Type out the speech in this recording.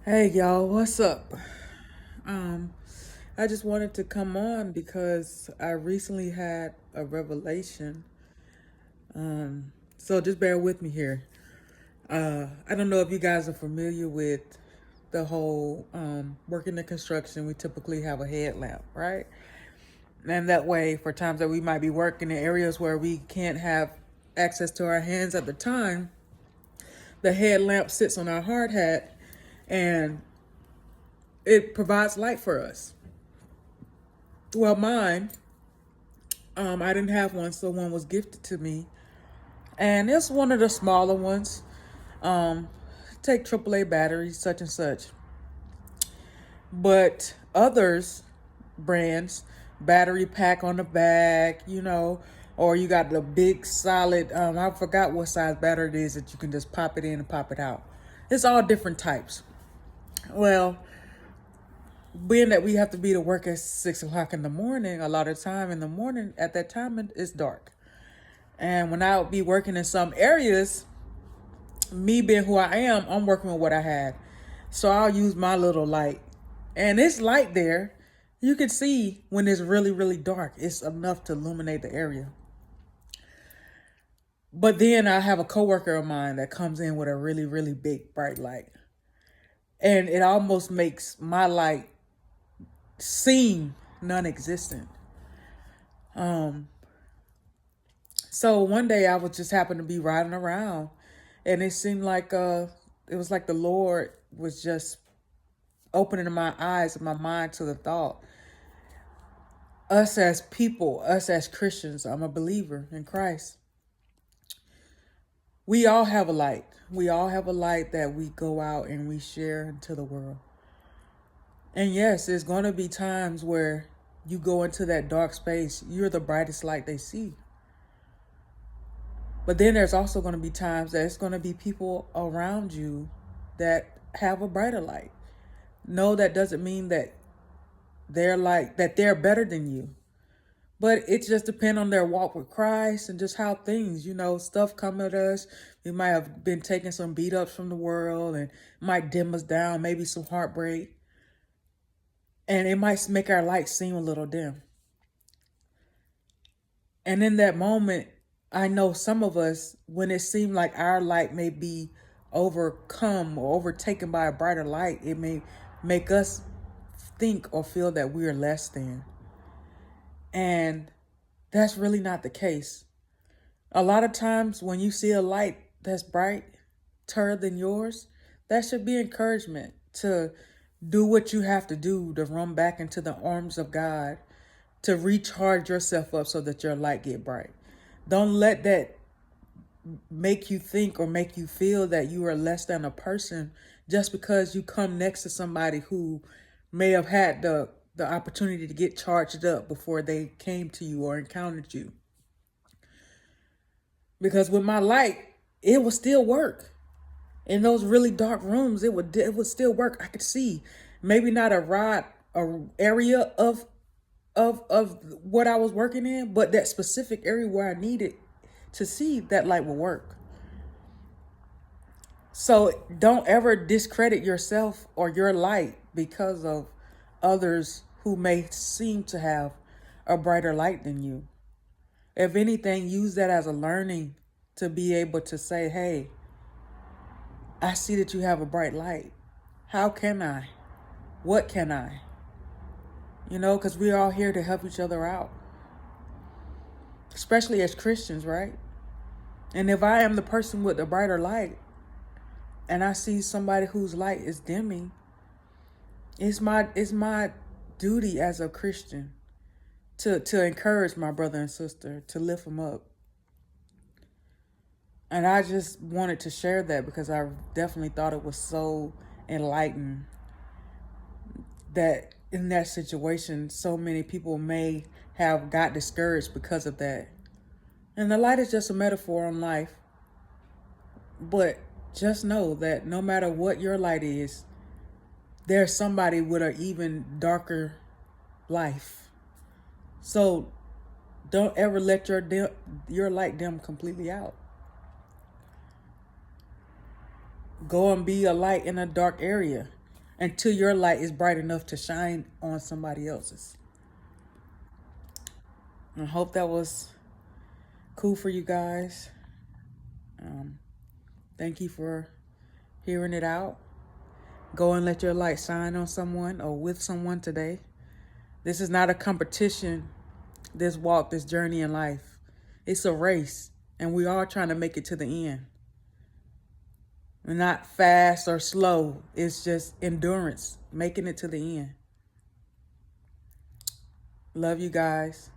Hey y'all, what's up? Um, I just wanted to come on because I recently had a revelation. So just bear with me here. I don't know if you guys are familiar with the whole working in construction. We typically have a headlamp, right? And that way, for times that we might be working in areas where we can't have access to our hands at the time, the headlamp sits on our hard hat and it provides light for us. Well, mine, I didn't have one, so one was gifted to me, and it's one of the smaller ones. Um, Take AAA batteries, such and such. But others, brands, battery pack on the back, or you got the big solid. I forgot what size battery it is that you can just pop it in and pop it out. It's all different types. Well, being that we have to be to work at 6 o'clock in the morning, a lot of time in the morning at that time it's dark. And when I would be working in some areas, me being who I am, I'm working with what I had. So I'll use my little light. And it's light there. You can see when it's really, really dark. It's enough to illuminate the area. But then I have a coworker of mine that comes in with a really, really big bright light. And it almost makes my light seem non-existent. So one day I was just happened to be riding around, and it seemed like it was like the Lord was just opening my eyes and my mind to the thought. Us as people, us as Christians, I'm a believer in Christ. We all have a light. We all have a light that we go out and we share into the world. And yes, there's going to be times where you go into that dark space, you're the brightest light they see. But then there's also going to be times that it's going to be people around you that have a brighter light. No, that doesn't mean that they're better than you. But it just depends on their walk with Christ and just how things, stuff come at us. We might have been taking some beat ups from the world and might dim us down, maybe some heartbreak. And it might make our light seem a little dim. And in that moment, I know some of us, when it seemed like our light may be overcome or overtaken by a brighter light, it may make us think or feel that we are less than. And that's really not the case. A lot of times when you see a light that's brighter than yours, that should be encouragement to do what you have to do to run back into the arms of God, to recharge yourself up so that your light get bright. Don't let that make you think or make you feel that you are less than a person just because you come next to somebody who may have had the opportunity to get charged up before they came to you or encountered you. Because with my light, it would still work. In those really dark rooms, it would still work. I could see maybe not a area of what I was working in, but that specific area where I needed to see that light will work. So don't ever discredit yourself or your light because of others who may seem to have a brighter light than you. If anything, use that as a learning to be able to say, hey, I see that you have a bright light. How can I? What can I? Because we're all here to help each other out, especially as Christians, right? And if I am the person with the brighter light and I see somebody whose light is dimming, it's my duty as a Christian to encourage my brother and sister, to lift them up. And I just wanted to share that because I definitely thought it was so enlightening that in that situation, so many people may have got discouraged because of that. And the light is just a metaphor on life. But just know that no matter what your light is, there's somebody with an even darker life. So don't ever let your light dim completely out. Go and be a light in a dark area. until your light is bright enough to shine on somebody else's. I hope that was cool for you guys. Thank you for hearing it out. Go and let your light shine on someone or with someone today. This is not a competition, this walk, this journey in life. It's a race, and we are trying to make it to the end. We're not fast or slow. It's just endurance, making it to the end. Love you guys.